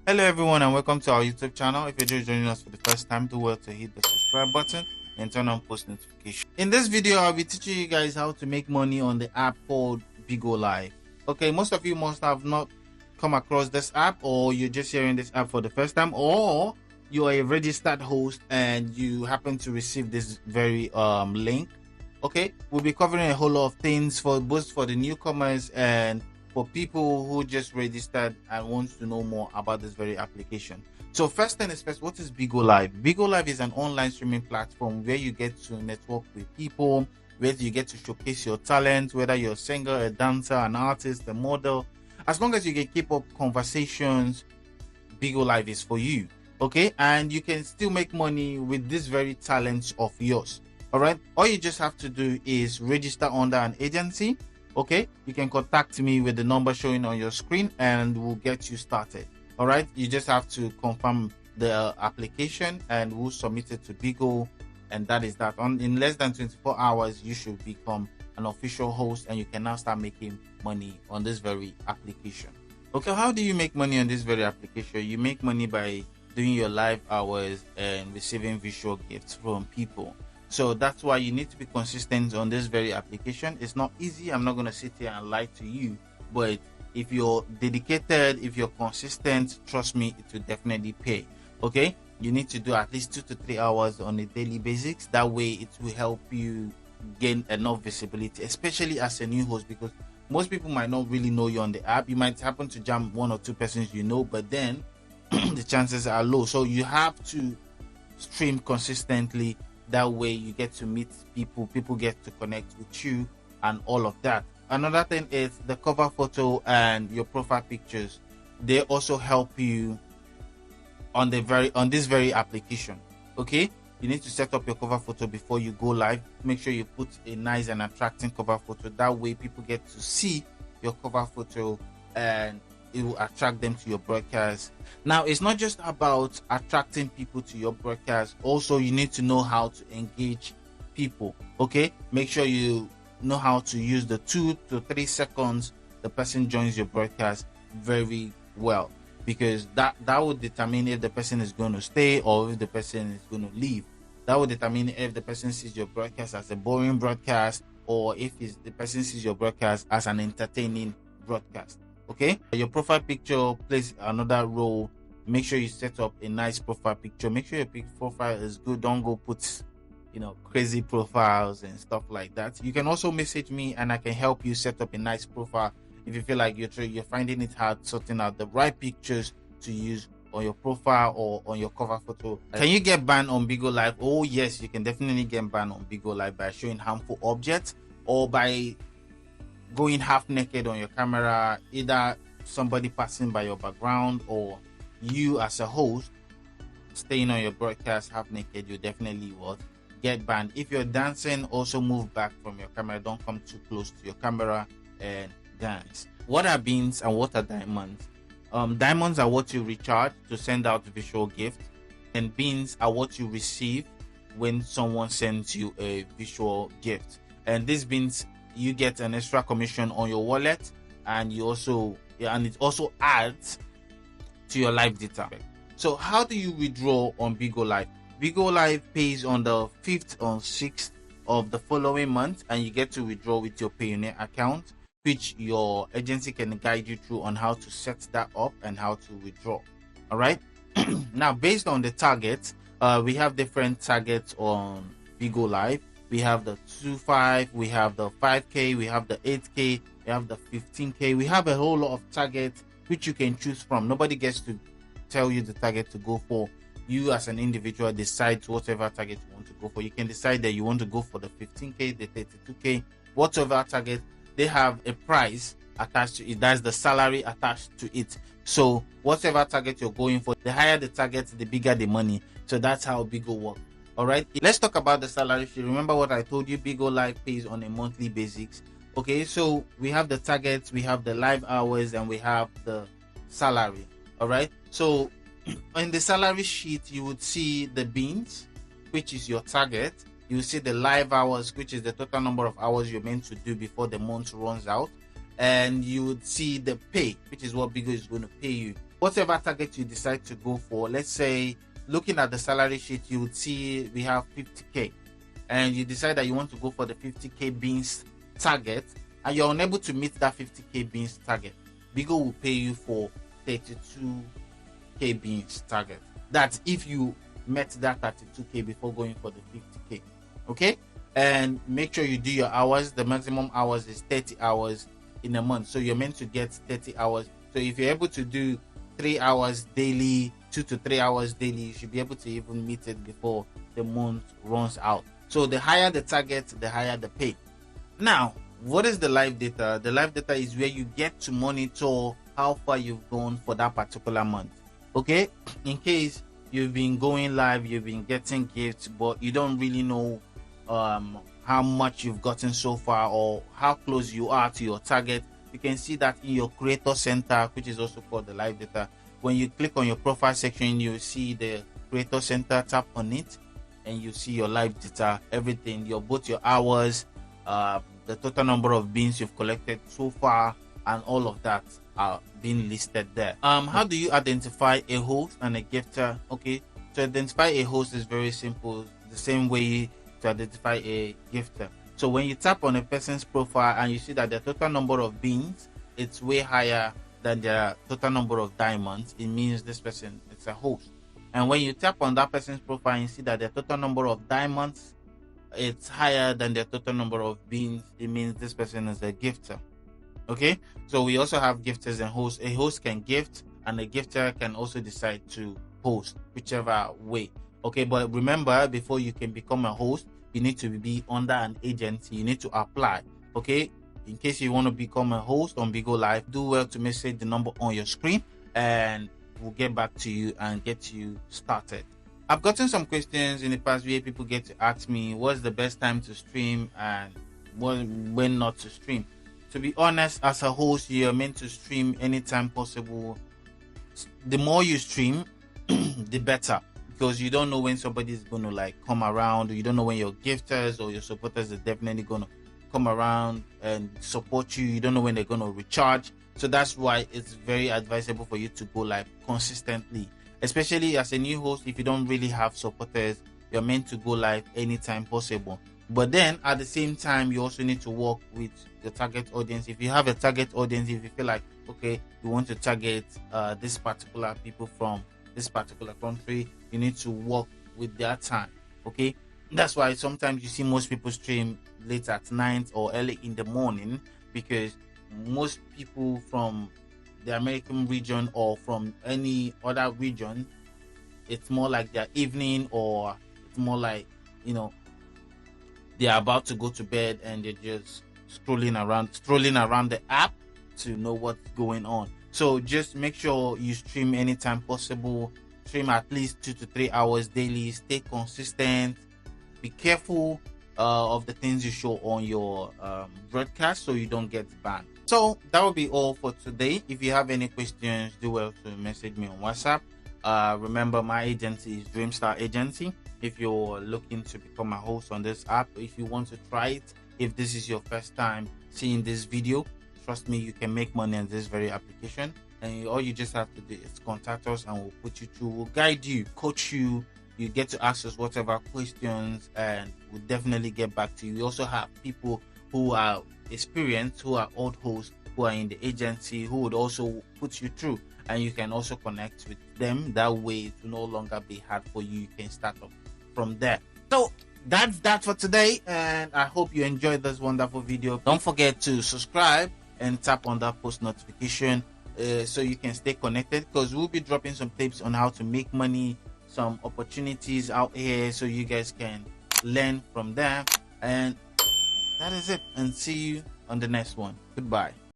Hello everyone and welcome to our YouTube channel. If you're just joining us for the first time, do well to hit the subscribe button and turn on post notifications. In this video, I'll be teaching you guys how to make money on the app called BIGO Live. Okay, most of you must have not come across this app, or you're just hearing this app for the first time, or you are a registered host and you happen to receive this very link. Okay, we'll be covering a whole lot of things for both for the newcomers and for people who just registered and wants to know more about this very application. So first thing is first, what is BIGO Live? BIGO Live is an online streaming platform where you get to network with people, where you get to showcase your talent, whether you're a singer, a dancer, an artist, a model. As long as you can keep up conversations, BIGO Live is for you. Okay, and you can still make money with this very talents of yours. All right, all you just have to do is register under an agency. Okay, you can contact me with the number showing on your screen and we'll get you started. All right, you just have to confirm the application and we'll submit it to BIGO, and that is that. In less than 24 hours you should become an official host and you can now start making money on this very application. Okay, how do you make money on this very application? You make money by doing your live hours and receiving visual gifts from people. So that's why you need to be consistent on this very application. It's not easy. I'm not going to sit here and lie to you, but if you're dedicated, if you're consistent, trust me, it will definitely pay. Okay, you need to do at least 2 to 3 hours on a daily basis. That way it will help you gain enough visibility, especially as a new host, because most people might not really know you on the app. You might happen to jam 1 or 2 persons you know, but then the chances are low. So you have to stream consistently. That way you get to meet people get to connect with you and all of that. Another thing is the cover photo and your profile pictures. They also help you on this very application. Okay, you need to set up your cover photo before you go live. Make sure you put a nice and attracting cover photo. That way people get to see your cover photo and it will attract them to your broadcast. Now, it's not just about attracting people to your broadcast. Also, you need to know how to engage people. Okay, make sure you know how to use the 2 to 3 seconds the person joins your broadcast very well, because that would determine if the person is going to stay or if the person is going to leave. That would determine if the person sees your broadcast as a boring broadcast or if the person sees your broadcast as an entertaining broadcast. Okay, your profile picture plays another role. Make sure you set up a nice profile picture. Make sure your profile is good. Don't go put crazy profiles and stuff like that. You can also message me and I can help you set up a nice profile if you feel like you're finding it hard sorting out the right pictures to use on your profile or on your cover photo. Can you get banned on BIGO Live? Oh yes, you can definitely get banned on BIGO Live by showing harmful objects or by going half naked on your camera, either somebody passing by your background or you as a host staying on your broadcast half naked. You definitely will get banned. If you're dancing, also move back from your camera. Don't come too close to your camera and dance. What are beans and what are diamonds? Diamonds are what you recharge to send out visual gifts, and beans are what you receive when someone sends you a visual gift. And these beans, you get an extra commission on your wallet, and it also adds to your live data. So how do you withdraw on BIGO Live? BIGO Live pays on the 5th or 6th of the following month, and you get to withdraw with your Payoneer account, which your agency can guide you through on how to set that up and how to withdraw. All right. Now, based on the targets, we have different targets on BIGO Live. We have the 2.5, we have the 5K, we have the 8K, we have the 15K. We have a whole lot of targets which you can choose from. Nobody gets to tell you the target to go for. You as an individual decide whatever target you want to go for. You can decide that you want to go for the 15K, the 32K, whatever target. They have a price attached to it. That's the salary attached to it. So whatever target you're going for, the higher the target, the bigger the money. So that's how BIGO works. All right, let's talk about the salary sheet. Remember what I told you, BIGO Live pays on a monthly basis. Okay, so we have the targets, we have the live hours, and we have the salary. All right, so in the salary sheet, you would see the beans, which is your target. You will see the live hours, which is the total number of hours you're meant to do before the month runs out. And you would see the pay, which is what BIGO is going to pay you. whatever target you decide to go for. Let's say, looking at the salary sheet, you would see we have 50k, and you decide that you want to go for the 50k beans target, and you're unable to meet that 50k beans target, BIGO will pay you for 32k beans target. That's if you met that 32k before going for the 50k. Okay, and make sure you do your hours. The maximum hours is 30 hours in a month, so you're meant to get 30 hours. So if you're able to do 3 hours daily, 2 to 3 hours daily, you should be able to even meet it before the month runs out. So the higher the target, the higher the pay. Now, what is the live data? The live data is where you get to monitor how far you've gone for that particular month. Okay, in case you've been going live, you've been getting gifts, but you don't really know how much you've gotten so far or how close you are to your target, you can see that in your creator center, which is also called the live data. When you click on your profile section, you see the creator center, tap on it, and you see your live data, everything, both your hours, the total number of beans you've collected so far, and all of that are being listed there. How do you identify a host and a gifter? Okay, to identify a host is very simple, the same way to identify a gifter. So when you tap on a person's profile and you see that the total number of beans, it's way higher than the total number of diamonds, it means this person is a host. And when you tap on that person's profile and you see that the total number of diamonds, it's higher than the total number of beans, it means this person is a gifter. Okay, so we also have gifters and hosts. A host can gift and a gifter can also decide to host, whichever way. Okay, but remember, before you can become a host, you need to be under an agency. You need to apply. Okay, in case you want to become a host on BIGO Live, do well to message the number on your screen and we'll get back to you and get you started. I've gotten some questions in the past where people get to ask me what's the best time to stream and when not to stream. To be honest, as a host, you're meant to stream anytime possible. The more you stream, the better, because you don't know when somebody is going to like come around. You don't know when your gifters or your supporters are definitely going to come around and support you. You don't know when they're going to recharge. So that's why it's very advisable for you to go live consistently, especially as a new host. If you don't really have supporters, you're meant to go live anytime possible. But then at the same time, you also need to work with the target audience. If you have a target audience, if you feel like, okay, you want to target this particular people from this particular country, you need to work with their time. Okay, that's why sometimes you see most people stream late at night or early in the morning, because most people from the American region or from any other region, it's more like their evening, or it's more like, you know, they're about to go to bed and they're just strolling around the app to know what's going on. So just make sure you stream anytime possible. Stream at least 2 to 3 hours daily. Stay consistent. Be careful of the things you show on your broadcast so you don't get banned. So that will be all for today. If you have any questions, do well to message me on WhatsApp. Remember, my agency is DreamStar Agency. If you're looking to become a host on this app, if you want to try it, if this is your first time seeing this video, trust me, you can make money on this very application. And all you just have to do is contact us and we'll put you through, we'll guide you, coach you. You get to ask us whatever questions and we'll definitely get back to you. We also have people who are experienced, who are old hosts, who are in the agency, who would also put you through, and you can also connect with them. That way it will no longer be hard for you. You can start up from there. So that's that for today, and I hope you enjoyed this wonderful video. Don't forget to subscribe and tap on that post notification so you can stay connected, because we'll be dropping some tips on how to make money, some opportunities out here, so you guys can learn from them. And that is it, and see you on the next one. Goodbye.